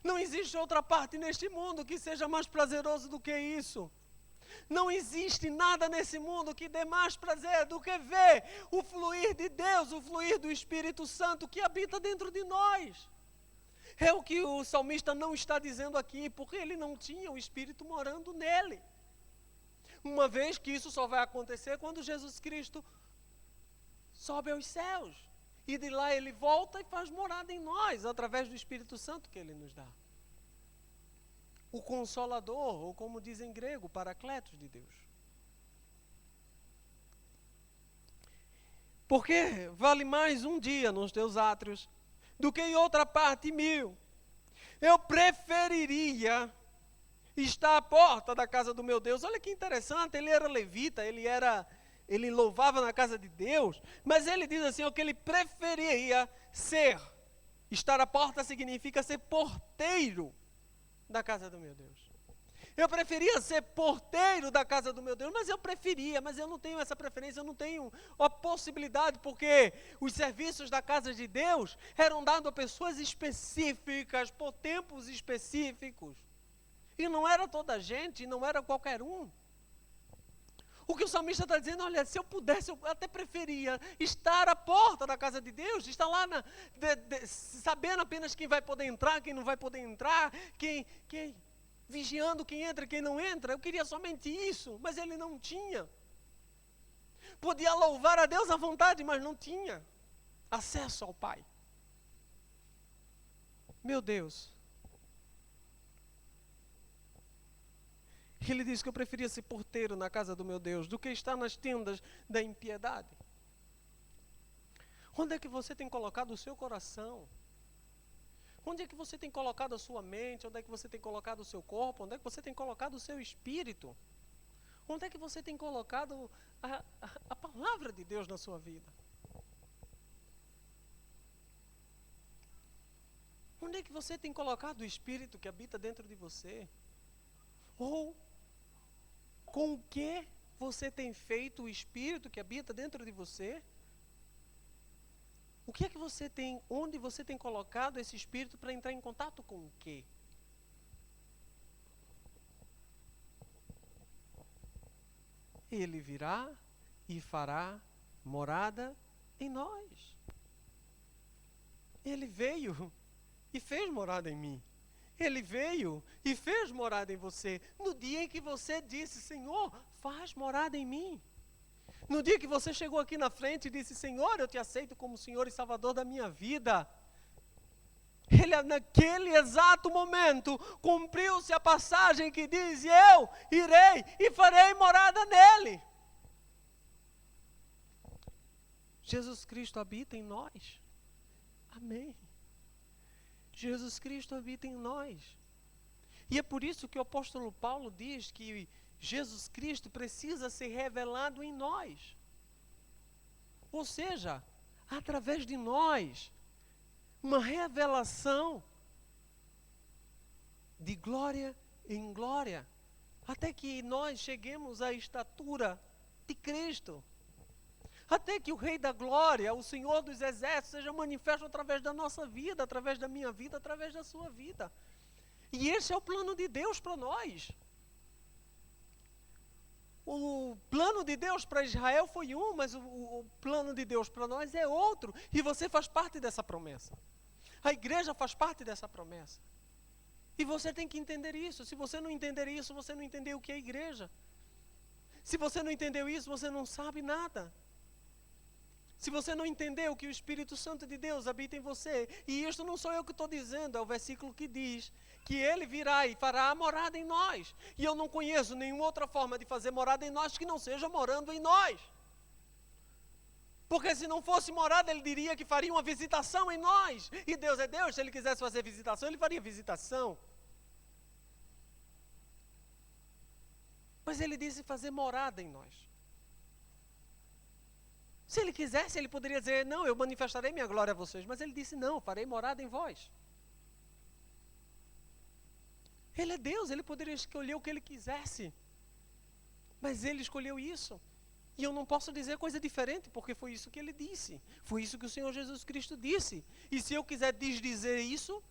Não existe outra parte neste mundo que seja mais prazeroso do que isso. Não existe nada nesse mundo que dê mais prazer do que ver o fluir de Deus, o fluir do Espírito Santo que habita dentro de nós. É o que o salmista não está dizendo aqui, porque ele não tinha o Espírito morando nele. Uma vez que isso só vai acontecer quando Jesus Cristo sobe aos céus. E de lá ele volta e faz morada em nós, através do Espírito Santo que ele nos dá. O Consolador, ou como diz em grego, Paracletos de Deus. Porque vale mais um dia nos teus átrios do que em outra parte 1000. Eu preferiria estar à porta da casa do meu Deus. Olha que interessante, ele era levita, ele louvava na casa de Deus, mas ele diz assim, o que ele preferia estar à porta significa ser porteiro da casa do meu Deus. Eu preferia ser porteiro da casa do meu Deus, mas eu não tenho essa preferência, eu não tenho a possibilidade, porque os serviços da casa de Deus eram dados a pessoas específicas, por tempos específicos. E não era toda a gente, não era qualquer um. O que o salmista está dizendo, olha, se eu pudesse, eu até preferia estar à porta da casa de Deus, estar lá sabendo apenas quem vai poder entrar, quem não vai poder entrar, vigiando quem entra e quem não entra. Eu queria somente isso, mas ele não tinha. Podia louvar a Deus à vontade, mas não tinha acesso ao Pai. Meu Deus. Ele disse que eu preferia ser porteiro na casa do meu Deus do que estar nas tendas da impiedade. Onde é que você tem colocado o seu coração? Onde é que você tem colocado a sua mente? Onde é que você tem colocado o seu corpo? Onde é que você tem colocado o seu espírito? Onde é que você tem colocado a palavra de Deus na sua vida? Onde é que você tem colocado o espírito que habita dentro de você? Ou com o que você tem feito o espírito que habita dentro de você? O que é que você tem, onde você tem colocado esse espírito para entrar em contato com o quê? Ele virá e fará morada em nós. Ele veio e fez morada em mim. Ele veio e fez morada em você. No dia em que você disse, Senhor, faz morada em mim. No dia que você chegou aqui na frente e disse, Senhor, eu te aceito como Senhor e Salvador da minha vida. Ele, naquele exato momento, cumpriu-se a passagem que diz, eu irei e farei morada nele. Jesus Cristo habita em nós. Amém. Jesus Cristo habita em nós. E é por isso que o apóstolo Paulo diz que Jesus Cristo precisa ser revelado em nós. Ou seja, através de nós, uma revelação de glória em glória, até que nós cheguemos à estatura de Cristo. Até que o Rei da Glória, o Senhor dos Exércitos, seja manifesto através da nossa vida, através da minha vida, através da sua vida. E esse é o plano de Deus para nós. O plano de Deus para Israel foi um, mas o plano de Deus para nós é outro. E você faz parte dessa promessa. A igreja faz parte dessa promessa. E você tem que entender isso. Se você não entender isso, você não entendeu o que é igreja. Se você não entendeu isso, você não sabe nada. Se você não entendeu que o Espírito Santo de Deus habita em você, e isto não sou eu que estou dizendo, é o versículo que diz que Ele virá e fará a morada em nós. E eu não conheço nenhuma outra forma de fazer morada em nós que não seja morando em nós. Porque se não fosse morada, Ele diria que faria uma visitação em nós. E Deus é Deus, se Ele quisesse fazer visitação, Ele faria visitação. Mas Ele disse fazer morada em nós. Se Ele quisesse, Ele poderia dizer, não, eu manifestarei minha glória a vocês. Mas Ele disse, não, farei morada em vós. Ele é Deus, Ele poderia escolher o que Ele quisesse. Mas Ele escolheu isso. E eu não posso dizer coisa diferente, porque foi isso que ele disse. Foi isso que o Senhor Jesus Cristo disse. E se eu quiser desdizer isso,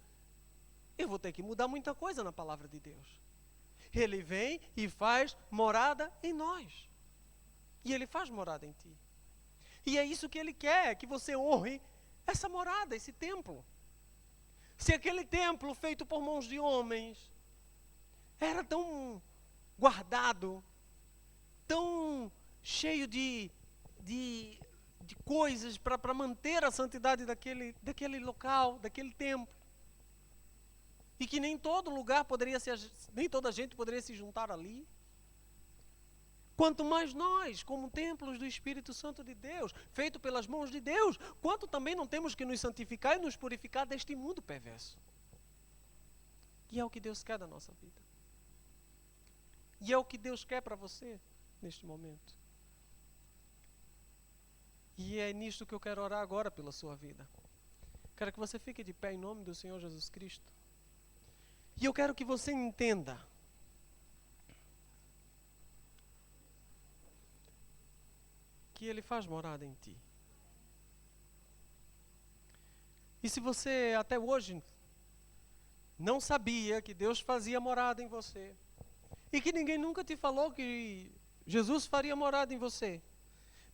eu vou ter que mudar muita coisa na palavra de Deus. Ele vem e faz morada em nós. E ele faz morada em ti. E é isso que ele quer, que você honre essa morada, esse templo. Se aquele templo feito por mãos de homens era tão guardado, tão cheio de coisas para manter a santidade daquele local, daquele templo, e que nem todo lugar nem toda a gente poderia se juntar ali. Quanto mais nós, como templos do Espírito Santo de Deus, feito pelas mãos de Deus, quanto também não temos que nos santificar e nos purificar deste mundo perverso. E é o que Deus quer da nossa vida. E é o que Deus quer para você neste momento. E é nisto que eu quero orar agora pela sua vida. Quero que você fique de pé em nome do Senhor Jesus Cristo. E eu quero que você entenda que Ele faz morada em ti. E se você até hoje não sabia que Deus fazia morada em você, e que ninguém nunca te falou que Jesus faria morada em você,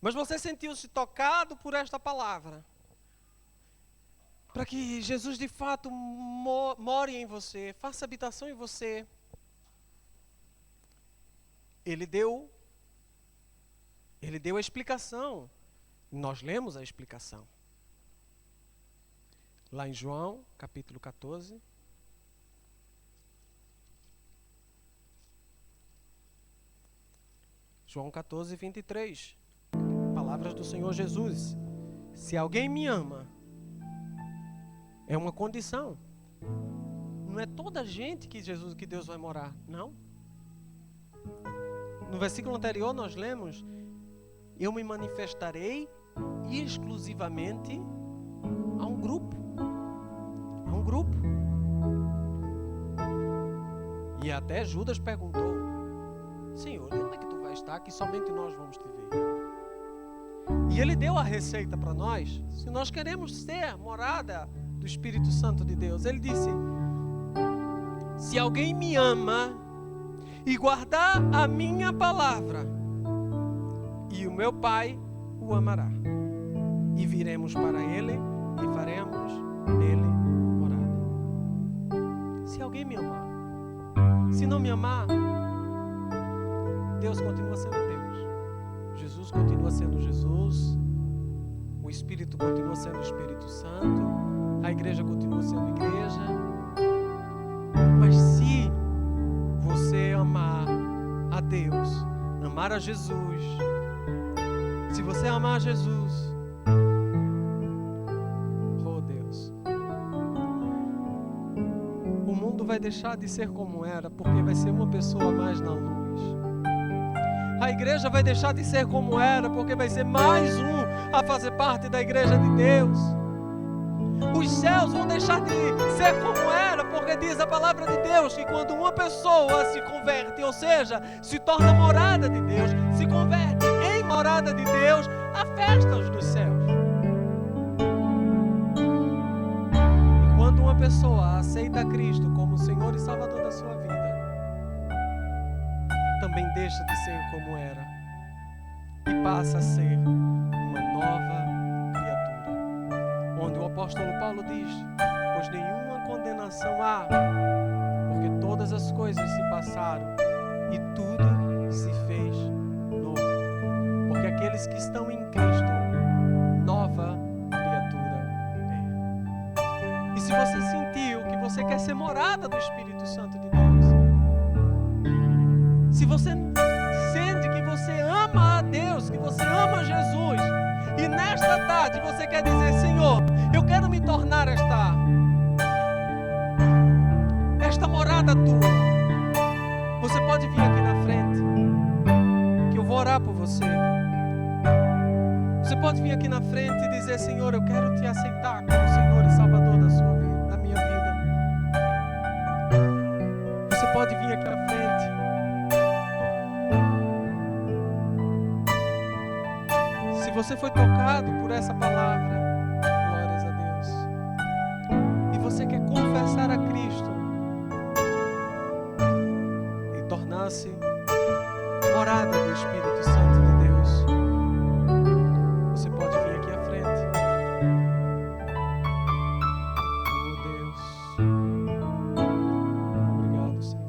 mas você sentiu-se tocado por esta palavra, para que Jesus de fato more em você, faça habitação em você, Ele deu a explicação. Nós lemos a explicação. Lá em João, capítulo 14. João 14, 23. Palavras do Senhor Jesus. Se alguém me ama, é uma condição. Não é toda gente que Deus vai morar, não. No versículo anterior nós lemos: eu me manifestarei exclusivamente a um grupo. A um grupo. E até Judas perguntou: Senhor, onde é que tu vai estar que somente nós vamos te ver? E ele deu a receita para nós, se nós queremos ser morada do Espírito Santo de Deus. Ele disse: se alguém me ama e guardar a minha palavra, e o meu Pai o amará, e viremos para ele e faremos nele morada. Se alguém me amar, se não me amar, Deus continua sendo Deus, Jesus continua sendo Jesus, o Espírito continua sendo o Espírito Santo, a igreja continua sendo igreja. Mas se você amar a Deus, amar a Jesus, se você amar Jesus, oh Deus, o mundo vai deixar de ser como era, porque vai ser uma pessoa a mais na luz. A igreja vai deixar de ser como era, porque vai ser mais um a fazer parte da igreja de Deus. Os céus vão deixar de ser como era, porque diz a palavra de Deus que quando uma pessoa se converte, ou seja, se torna morada de Deus, se converte em morada de Deus, há festas dos céus. E quando uma pessoa aceita Cristo como Senhor e Salvador da sua vida, também deixa de ser como era e passa a ser uma nova criatura. Onde o apóstolo Paulo diz: pois nenhuma condenação há, porque todas as coisas se passaram e tudo se fez novo. Porque aqueles que estão em Cristo, nova criatura é. E se você sentiu que você quer ser morada do Espírito Santo de Deus, se você sente que você ama a Deus, que você ama Jesus, e nesta tarde você quer dizer: Senhor, eu quero me tornar esta morada tua, você pode vir aqui na frente, que eu vou orar por você. Você pode vir aqui na frente e dizer: Senhor, eu quero te aceitar como Senhor e Salvador da sua vida, da minha vida. Você pode vir aqui na frente. você foi tocado por essa palavra, glórias a Deus, e você quer confessar a Cristo e tornar-se morada do Espírito Santo de Deus, você pode vir aqui à frente. Oh Deus, obrigado, Senhor.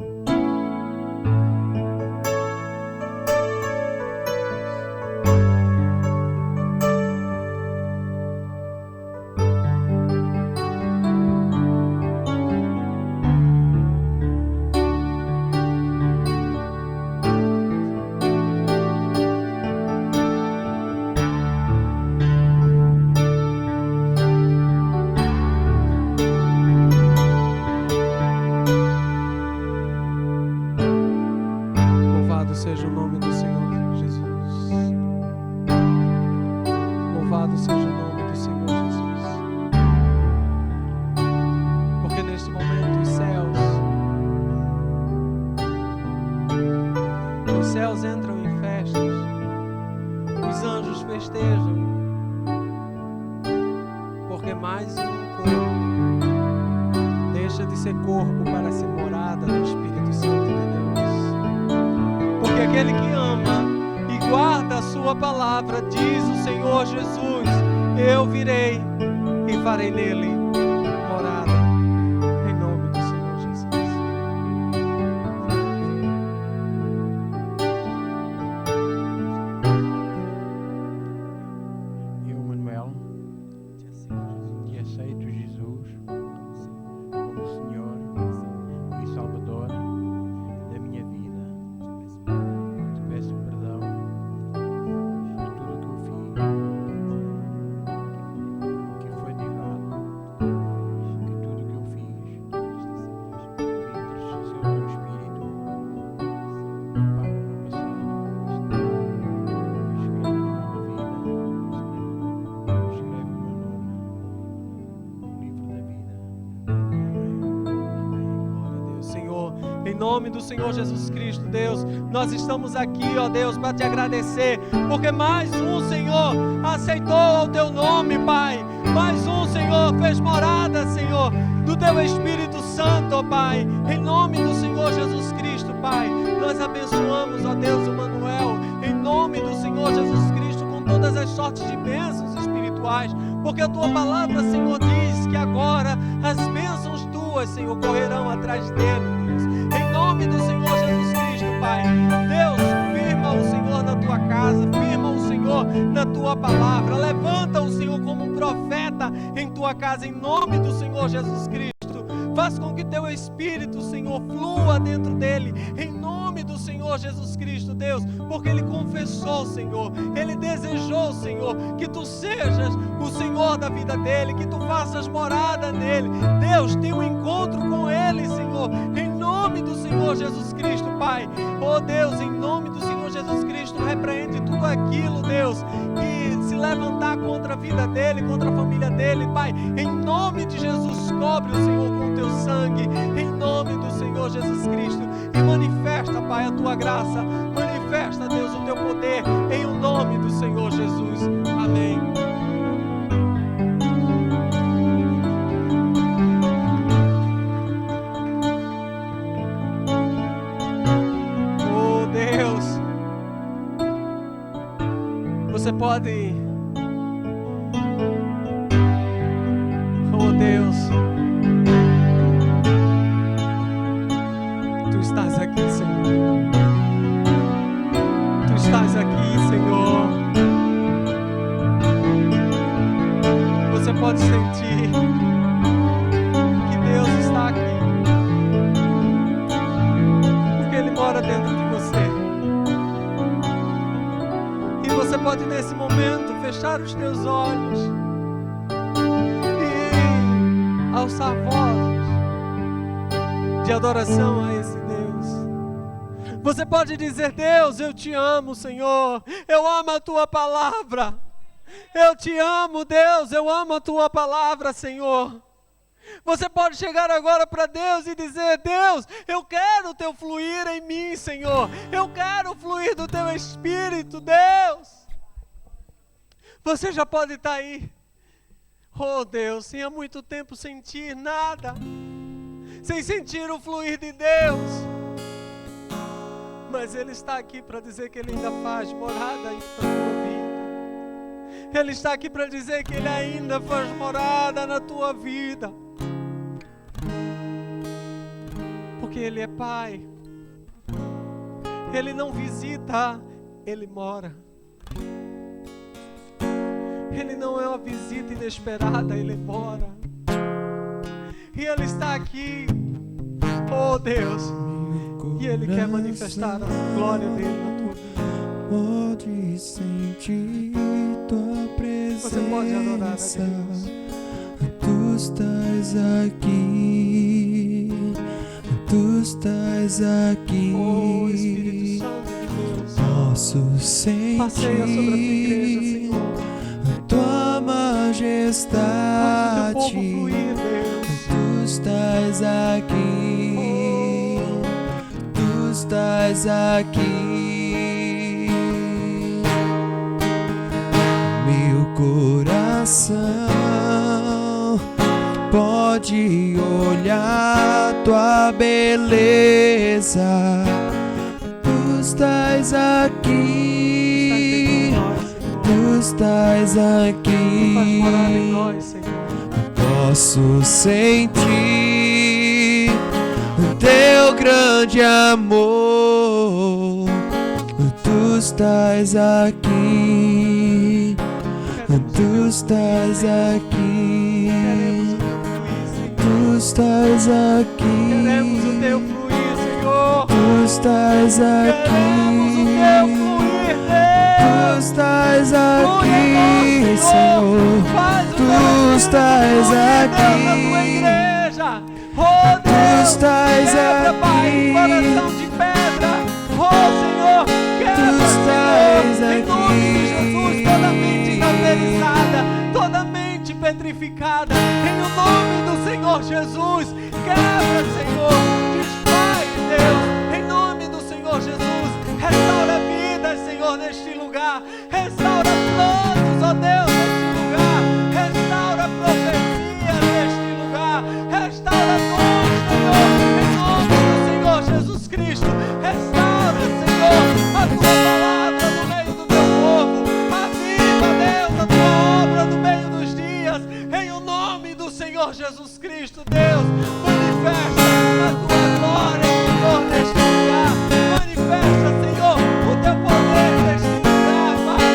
Louvado seja o nome do Senhor Jesus. Louvado seja o nome do Senhor Jesus. Porque neste momento os céus entram em festas, os anjos festejam, porque mais um corpo deixa de ser corpo para ser morada do Espírito Santo de Deus. Porque aquele que ama e guarda a sua palavra, diz o Senhor Jesus, eu virei e farei nele morada, em nome do Senhor Jesus. Eu, Manuel, que aceito Jesus como Senhor e Salvador da minha vida, te peço perdão por tudo o que eu fiz, o que foi de errado, que tudo o que eu fiz entristecer o teu Espírito. Apaga o meu passado, escreve uma nova vida, escreve o meu nome no livro da vida. Amém. Glória a Deus, Senhor, em nome do Senhor Jesus Cristo, Deus, nós estamos aqui, ó Deus, para te agradecer, porque mais um, Senhor, aceitou o teu nome, Pai, mais um, Senhor, fez morada, Senhor, do teu Espírito Santo, ó Pai, em nome do Senhor Jesus Cristo, Pai, nós abençoamos, ó Deus, o Manuel, em nome do Senhor Jesus Cristo, com todas as sortes de bênçãos espirituais, porque a tua palavra, Senhor, diz que agora as bênçãos tuas, Senhor, correrão atrás dele, Deus. Em nome do Senhor Jesus Cristo, Pai. Deus, firma o Senhor na tua casa, firma o Senhor na tua palavra. Levanta o Senhor como um profeta em tua casa, em nome do Senhor Jesus Cristo. Faz com que teu Espírito, Senhor, flua dentro dele, em nome do Senhor Jesus Cristo, Deus, porque ele confessou, Senhor, ele desejou, Senhor, que tu sejas o Senhor da vida dele, que tu faças morada nele. Deus, tem um encontro com ele, Senhor, em nome do Senhor Jesus Cristo, Pai. Oh Deus, em nome do Senhor Jesus Cristo, repreende tudo aquilo, Deus, que se levantar contra a vida dele, contra a família dele, Pai. Em nome de Jesus, cobre o Senhor com o teu sangue, em nome do Senhor Jesus Cristo, e manifesta, Pai, a tua graça, manifesta, Deus, o teu poder, em o nome do Senhor Jesus. Amém. Oh Deus, você pode, oh Deus, tu estás aqui, Senhor. Tu estás aqui, Senhor. Você pode sentir que Deus está aqui, porque Ele mora dentro de você. E você pode nesse momento fechar os teus olhos e alçar vozes de adoração a esse Deus. Você pode dizer: Deus, eu te amo, Senhor, eu amo a tua palavra. Eu te amo, Deus, eu amo a tua palavra, Senhor. Você pode chegar agora para Deus e dizer: Deus, eu quero o teu fluir em mim, Senhor. Eu quero o fluir do teu Espírito, Deus. Você já pode estar aí. Oh Deus, sem há muito tempo sentir nada. Sem sentir o fluir de Deus. Mas Ele está aqui para dizer que Ele ainda faz morada na tua vida. Ele está aqui para dizer que Ele ainda faz morada na tua vida. Porque Ele é Pai. Ele não visita, Ele mora. Ele não é uma visita inesperada, Ele mora. E Ele está aqui, oh Deus, e Ele quer manifestar a glória dEle na tua vida. Pode sentir tua presença. Você pode adorar a Deus. Tu estás aqui. Tu estás aqui. Oh Espírito Santo de Deus, Posso sentir passeia sobre a tua igreja, Senhor. tua Faz o teu povo majestade. fluir, Deus. Tu estás aqui. Tu estás aqui. Meu coração pode olhar tua beleza. Tu estás aqui. Tu estás Faz morar em aqui. nós, Senhor. Posso sentir teu grande amor. Tu estás aqui. Tu estás aqui. Tu estás Queremos o teu aqui. fluir, Senhor. Tu estás Queremos o teu aqui. fluir, Tu Deus. estás Flui em aqui, nós, Senhor. Faz o Tu teu Espírito estás fluir, Deus, na tua aqui. igreja. Oh Tu Deus, estás quebra, Pai, aqui. coração de pedra. Oh Senhor, quebra, estás Senhor, em nome de aqui. Jesus, toda mente cauterizada, toda mente petrificada, em o nome do Senhor Jesus, quebra, Senhor, desfaz, Deus, em nome do Senhor Jesus, restaura vidas, Senhor, neste lugar, restaura planos, ó Deus, neste lugar, restaura profecia neste lugar, restaura dons, Senhor, em nome do Senhor Jesus Cristo, restaura, Senhor, a tua palavra no meio do teu povo, aviva, Deus, a tua obra no meio dos dias, em o nome do Senhor Jesus Cristo, Deus, manifesta a tua glória, Senhor, neste lugar, manifesta, Senhor, o teu poder neste lugar, Pai,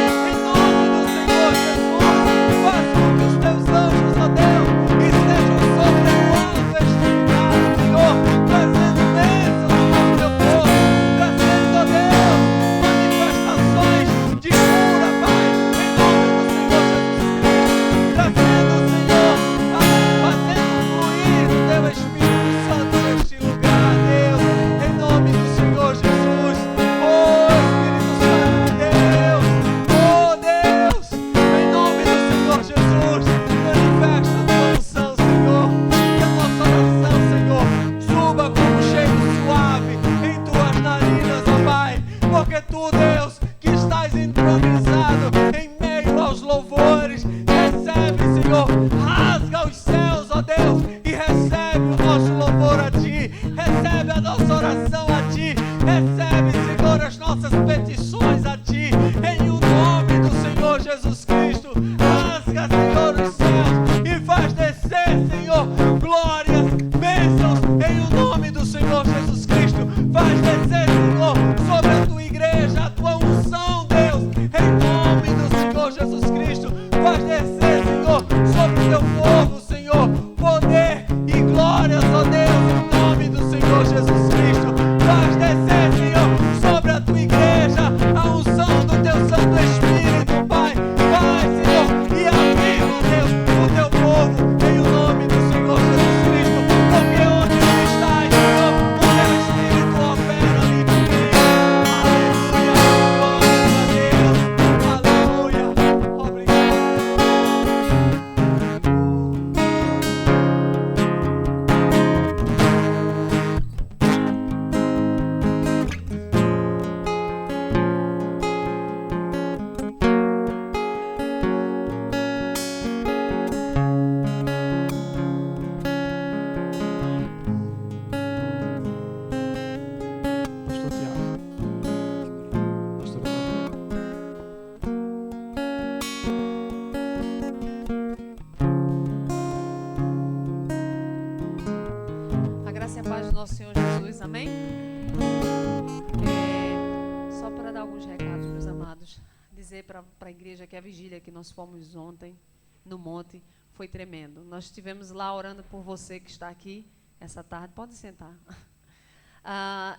dizer para a igreja que a vigília que nós fomos ontem no monte foi tremendo. Nós estivemos lá orando por você que está aqui essa tarde. Pode sentar.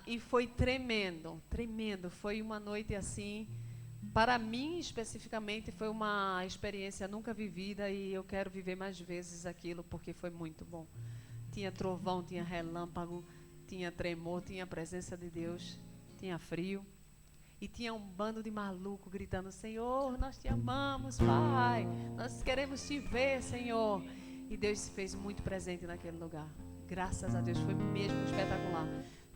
E foi tremendo, tremendo. Foi uma noite assim, para mim especificamente, foi uma experiência nunca vivida e eu quero viver mais vezes aquilo porque foi muito bom. Tinha trovão, tinha relâmpago, tinha tremor, tinha a presença de Deus, tinha frio. E tinha um bando de maluco gritando: Senhor, nós te amamos, Pai. Nós queremos te ver, Senhor. E Deus se fez muito presente naquele lugar. Graças a Deus, foi mesmo espetacular.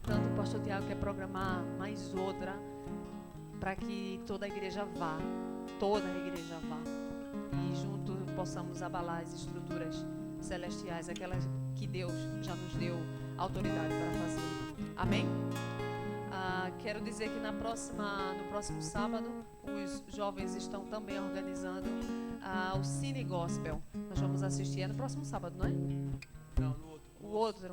Tanto o pastor Tiago quer programar mais outra para que toda a igreja vá. Toda a igreja vá. E junto possamos abalar as estruturas celestiais, aquelas que Deus já nos deu autoridade para fazer. Amém? Quero dizer que no próximo sábado, os jovens estão também organizando o Cine Gospel. Nós vamos assistir, é no próximo sábado, não é? Não, no outro. O outro.